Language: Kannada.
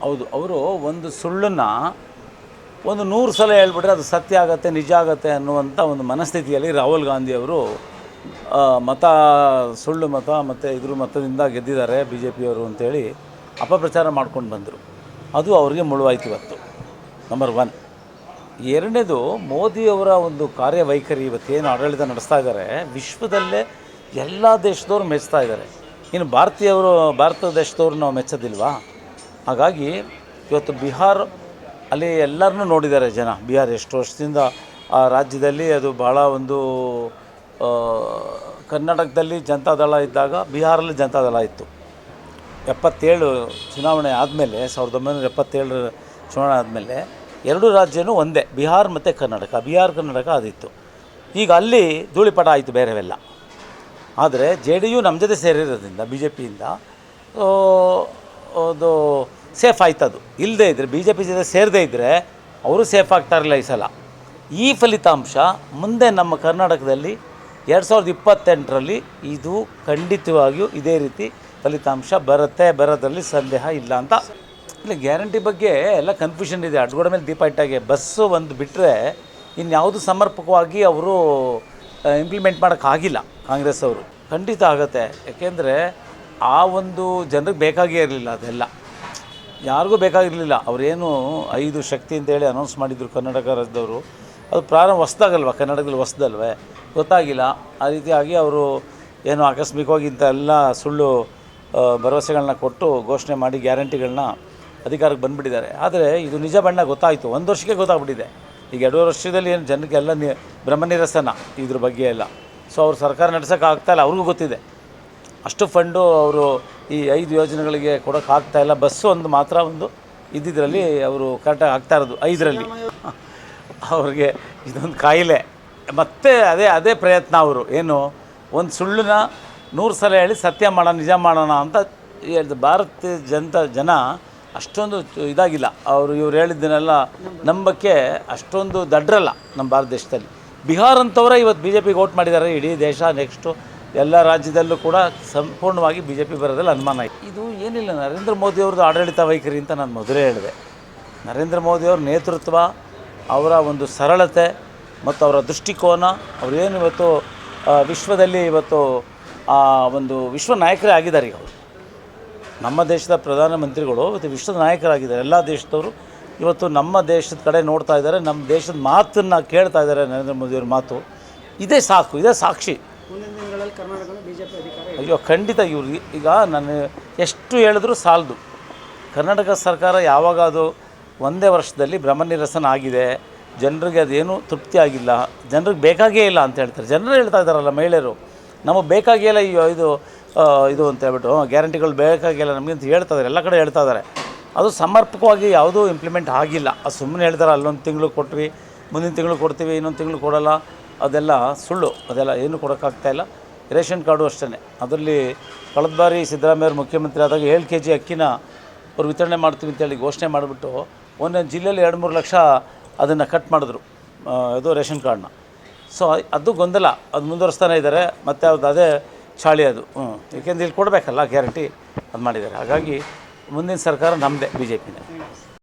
ಹೌದು, ಅವರು ಒಂದು ಸುಳ್ಳನ್ನು ಒಂದು 100 ಸಲ ಹೇಳ್ಬಿಟ್ರೆ ಅದು ಸತ್ಯ ಆಗುತ್ತೆ, ನಿಜ ಆಗುತ್ತೆ ಅನ್ನುವಂಥ ಒಂದು ಮನಸ್ಥಿತಿಯಲ್ಲಿ ರಾಹುಲ್ ಗಾಂಧಿಯವರು ಮತ ಸುಳ್ಳು ಮತ ಮತ್ತು ಇದ್ರ ಮತದಿಂದ ಗೆದ್ದಿದ್ದಾರೆ ಬಿ ಜೆ ಪಿಯವರು ಅಂತೇಳಿ ಅಪಪ್ರಚಾರ ಮಾಡ್ಕೊಂಡು ಬಂದರು. ಅದು ಅವ್ರಿಗೆ ಮುಳುವಾಯ್ತು ಇವತ್ತು. ನಂಬರ್ 1. ಎರಡನೇದು, ಮೋದಿಯವರ ಒಂದು ಕಾರ್ಯವೈಖರಿ ಇವತ್ತೇನು ಆಡಳಿತ ನಡೆಸ್ತಾ ಇದ್ದಾರೆ, ವಿಶ್ವದಲ್ಲೇ ಎಲ್ಲ ದೇಶದವರು ಮೆಚ್ತಾ ಇದ್ದಾರೆ. ಇನ್ನು ಭಾರತ ದೇಶದವ್ರು ನಾವು ಮೆಚ್ಚೋದಿಲ್ವಾ? ಹಾಗಾಗಿ ಇವತ್ತು ಬಿಹಾರ್ ಅಲ್ಲಿ ಎಲ್ಲರನ್ನೂ ನೋಡಿದ್ದಾರೆ ಜನ. ಬಿಹಾರ್ ಎಷ್ಟು ವರ್ಷದಿಂದ ಆ ರಾಜ್ಯದಲ್ಲಿ ಅದು ಭಾಳ ಒಂದು ಕರ್ನಾಟಕದಲ್ಲಿ ಜನತಾದಳ ಇದ್ದಾಗ ಬಿಹಾರಲ್ಲಿ ಜನತಾದಳ ಇತ್ತು. 77 ಚುನಾವಣೆ ಆದಮೇಲೆ 1977 ಚುನಾವಣೆ ಆದಮೇಲೆ ಎರಡು ರಾಜ್ಯನೂ ಒಂದೇ, ಬಿಹಾರ್ ಮತ್ತು ಕರ್ನಾಟಕ ಅದಿತ್ತು. ಈಗ ಅಲ್ಲಿ ಧೂಳಿಪಟ ಆಯಿತು ಬೇರೆವೆಲ್ಲ. ಆದರೆ JDU ನಮ್ಮ ಜೊತೆ ಸೇರಿರೋದ್ರಿಂದ ಬಿ ಜೆ ಪಿಯಿಂದ ಅದು ಸೇಫ್ ಆಯ್ತದು. ಇಲ್ಲದೇ ಇದ್ದರೆ ಬಿ ಜೆ ಪಿ ಜೊತೆ ಸೇರದೇ ಇದ್ದರೆ ಅವರು ಸೇಫ್ ಆಗ್ತಾರಿಲ್ಲ ಈ ಸಲ. ಈ ಫಲಿತಾಂಶ ಮುಂದೆ ನಮ್ಮ ಕರ್ನಾಟಕದಲ್ಲಿ 2028ರಲ್ಲಿ ಇದು ಖಂಡಿತವಾಗಿಯೂ ಇದೇ ರೀತಿ ಫಲಿತಾಂಶ ಬರೋದ್ರಲ್ಲಿ ಸಂದೇಹ ಇಲ್ಲ ಅಂತ. ಇಲ್ಲ, ಗ್ಯಾರಂಟಿ ಬಗ್ಗೆ ಎಲ್ಲ ಕನ್ಫ್ಯೂಷನ್ ಇದೆ. ಅಡ್ಗೋಡ ಮೇಲೆ ದೀಪ ಇಟ್ಟಾಗೆ ಬಸ್ಸು ಒಂದು ಬಿಟ್ಟರೆ ಇನ್ಯಾವುದು ಸಮರ್ಪಕವಾಗಿ ಅವರು ಇಂಪ್ಲಿಮೆಂಟ್ ಮಾಡೋಕ್ಕಾಗಿಲ್ಲ ಕಾಂಗ್ರೆಸ್ ಅವರು. ಖಂಡಿತ ಆಗುತ್ತೆ, ಯಾಕೆಂದರೆ ಆ ಒಂದು ಜನರಿಗೆ ಬೇಕಾಗೇ ಇರಲಿಲ್ಲ, ಅದೆಲ್ಲ ಯಾರಿಗೂ ಬೇಕಾಗಿರಲಿಲ್ಲ. ಅವರೇನು 5 ಶಕ್ತಿ ಅಂತೇಳಿ ಅನೌನ್ಸ್ ಮಾಡಿದರು ಕರ್ನಾಟಕ ರಾಜ್ಯದವರು. ಅದು ಪ್ರಾರಂಭ ಹೊಸ್ದಾಗಲ್ವ, ಕರ್ನಾಟಕದಲ್ಲಿ ಹೊಸ್ದಲ್ವೇ, ಗೊತ್ತಾಗಿಲ್ಲ. ಆ ರೀತಿಯಾಗಿ ಅವರು ಏನು ಆಕಸ್ಮಿಕವಾಗಿ ಇಂಥ ಎಲ್ಲ ಸುಳ್ಳು ಭರವಸೆಗಳನ್ನ ಕೊಟ್ಟು ಘೋಷಣೆ ಮಾಡಿ ಗ್ಯಾರಂಟಿಗಳನ್ನ ಅಧಿಕಾರಕ್ಕೆ ಬಂದುಬಿಟ್ಟಿದ್ದಾರೆ. ಆದರೆ ಇದು ನಿಜ ಬಣ್ಣ ಗೊತ್ತಾಯಿತು, 1 ವರ್ಷಕ್ಕೆ ಗೊತ್ತಾಗ್ಬಿಟ್ಟಿದೆ. ಈಗ 2 ವರ್ಷದಲ್ಲಿ ಏನು ಜನಕ್ಕೆಲ್ಲ ಬ್ರಹ್ಮನಿರಸನ ಇದ್ರ ಬಗ್ಗೆ ಎಲ್ಲ. ಸೊ ಅವ್ರು ಸರ್ಕಾರ ನಡೆಸೋಕ್ಕಾಗ್ತಾಯಿಲ್ಲ, ಅವ್ರಿಗೂ ಗೊತ್ತಿದೆ. ಅಷ್ಟು ಫಂಡು ಅವರು ಈ 5 ಯೋಜನೆಗಳಿಗೆ ಕೊಡೋಕ್ಕಾಗ್ತಾಯಿಲ್ಲ. ಬಸ್ಸು ಒಂದು ಮಾತ್ರ ಒಂದು ಇದ್ದಿದ್ರಲ್ಲಿ ಅವರು ಕರೆಕ್ಟಾಗಿ ಆಗ್ತಾಯಿರೋದು 5ರಲ್ಲಿ. ಅವ್ರಿಗೆ ಇದೊಂದು ಕಾಯಿಲೆ. ಮತ್ತೆ ಅದೇ ಪ್ರಯತ್ನ. ಅವರು ಏನು ಒಂದು ಸುಳ್ಳನ್ನ 100 ಸಲ ಹೇಳಿ ಸತ್ಯ ಮಾಡೋಣ, ನಿಜ ಮಾಡೋಣ ಅಂತ ಹೇಳಿದ ಭಾರತೀಯ ಜನ ಅಷ್ಟೊಂದು ಇದಾಗಿಲ್ಲ. ಇವ್ರು ಹೇಳಿದ್ದನ್ನೆಲ್ಲ ನಂಬಕ್ಕೆ ಅಷ್ಟೊಂದು ದಡ್ರಲ್ಲ ನಮ್ಮ ಭಾರತ ದೇಶದಲ್ಲಿ. ಬಿಹಾರ್ ಅಂತವರೇ ಇವತ್ತು ಬಿ ಜೆ ಪಿಗೆ ವೋಟ್ ಮಾಡಿದ್ದಾರೆ. ಇಡೀ ದೇಶ ನೆಕ್ಸ್ಟು ಎಲ್ಲ ರಾಜ್ಯದಲ್ಲೂ ಕೂಡ ಸಂಪೂರ್ಣವಾಗಿ ಬಿ ಜೆ ಪಿ ಬರೋದ್ರಲ್ಲಿ ಅನುಮಾನ ಇದೆ. ಇದು ಏನಿಲ್ಲ, ನರೇಂದ್ರ ಮೋದಿಯವ್ರದ್ದು ಆಡಳಿತ ವೈಖರಿ ಅಂತ ನಾನು ಮೊದಲೇ ಹೇಳಿದೆ. ನರೇಂದ್ರ ಮೋದಿಯವ್ರ ನೇತೃತ್ವ, ಅವರ ಒಂದು ಸರಳತೆ ಮತ್ತು ಅವರ ದೃಷ್ಟಿಕೋನ, ಅವರೇನು ಇವತ್ತು ವಿಶ್ವದಲ್ಲಿ ಇವತ್ತು ಒಂದು ವಿಶ್ವ ನಾಯಕರೇ ಆಗಿದ್ದಾರೆ. ಈಗ ಅವರು ನಮ್ಮ ದೇಶದ ಪ್ರಧಾನಮಂತ್ರಿಗಳು ಇವತ್ತು ವಿಶ್ವದ ನಾಯಕರಾಗಿದ್ದಾರೆ. ಎಲ್ಲ ದೇಶದವರು ಇವತ್ತು ನಮ್ಮ ದೇಶದ ಕಡೆ ನೋಡ್ತಾ ಇದ್ದಾರೆ, ನಮ್ಮ ದೇಶದ ಮಾತನ್ನು ಕೇಳ್ತಾ ಇದ್ದಾರೆ. ನರೇಂದ್ರ ಮೋದಿಯವ್ರ ಮಾತು ಇದೇ ಸಾಕು, ಇದೇ ಸಾಕ್ಷಿ. ಅಯ್ಯೋ ಖಂಡಿತ ಇವ್ರು ಈಗ ನಾನು ಎಷ್ಟು ಹೇಳಿದ್ರೂ ಸಾಲದು. ಕರ್ನಾಟಕ ಸರ್ಕಾರ ಯಾವಾಗ ಅದು 1 ವರ್ಷದಲ್ಲಿ ಭ್ರಮನಿರಸನ ಆಗಿದೆ, ಜನರಿಗೆ ಅದೇನು ತೃಪ್ತಿ ಆಗಿಲ್ಲ, ಜನರಿಗೆ ಬೇಕಾಗೇ ಇಲ್ಲ ಅಂತ ಹೇಳ್ತಾರೆ. ಜನರು ಹೇಳ್ತಾ ಇದ್ದಾರಲ್ಲ, ಮಹಿಳೆಯರು ನಮಗೆ ಬೇಕಾಗಿಲ್ಲ ಇದು ಅಂತ ಹೇಳ್ಬಿಟ್ಟು ಗ್ಯಾರಂಟಿಗಳು ಬೇಕಾಗಿಲ್ಲ ನಮಗೆ ಅಂತ ಹೇಳ್ತಾ ಇದ್ದಾರೆ. ಎಲ್ಲ ಕಡೆ ಹೇಳ್ತಾ ಇದ್ದಾರೆ. ಅದು ಸಮರ್ಪಕವಾಗಿ ಯಾವುದೂ ಇಂಪ್ಲಿಮೆಂಟ್ ಆಗಿಲ್ಲ. ಅದು ಸುಮ್ಮನೆ ಹೇಳ್ತಾರೆ, ಅಲ್ಲೊಂದು ತಿಂಗಳು ಕೊಟ್ವಿ, ಮುಂದಿನ ತಿಂಗಳು ಕೊಡ್ತೀವಿ, ಇನ್ನೊಂದು ತಿಂಗಳು ಕೊಡೋಲ್ಲ. ಅದೆಲ್ಲ ಸುಳ್ಳು. ಅದೆಲ್ಲ ಏನು ಕೊಡೋಕ್ಕಾಗ್ತಾಯಿಲ್ಲ. ರೇಷನ್ ಕಾರ್ಡು ಅಷ್ಟೇ. ಅದರಲ್ಲಿ ಕಳೆದ ಬಾರಿ ಸಿದ್ದರಾಮಯ್ಯವ್ರು ಮುಖ್ಯಮಂತ್ರಿ ಆದಾಗ 7 kg ಅಕ್ಕಿನ ಅವ್ರು ವಿತರಣೆ ಮಾಡ್ತೀವಿ ಅಂತೇಳಿ ಘೋಷಣೆ ಮಾಡಿಬಿಟ್ಟು ಒಂದೊಂದು ಜಿಲ್ಲೆಯಲ್ಲಿ 2-3 ಲಕ್ಷ ಅದನ್ನು ಕಟ್ ಮಾಡಿದ್ರು, ಅದು ರೇಷನ್ ಕಾರ್ಡನ್ನ. ಸೊ ಅದು ಗೊಂದಲ, ಅದು ಮುಂದುವರಿಸ್ತಾನೆ ಇದ್ದಾರೆ. ಮತ್ತು ಅವ್ರದ್ದು ಅದೇ ಚಾಳಿ ಅದು. ಏಕೆಂದರೆ ಇಲ್ಲಿ ಕೊಡಬೇಕಲ್ಲ ಗ್ಯಾರಂಟಿ, ಅದು ಮಾಡಿದ್ದಾರೆ. ಹಾಗಾಗಿ ಮುಂದಿನ ಸರ್ಕಾರ ನಮ್ಮದೇ, ಬಿ ಜೆ ಪಿನೇ.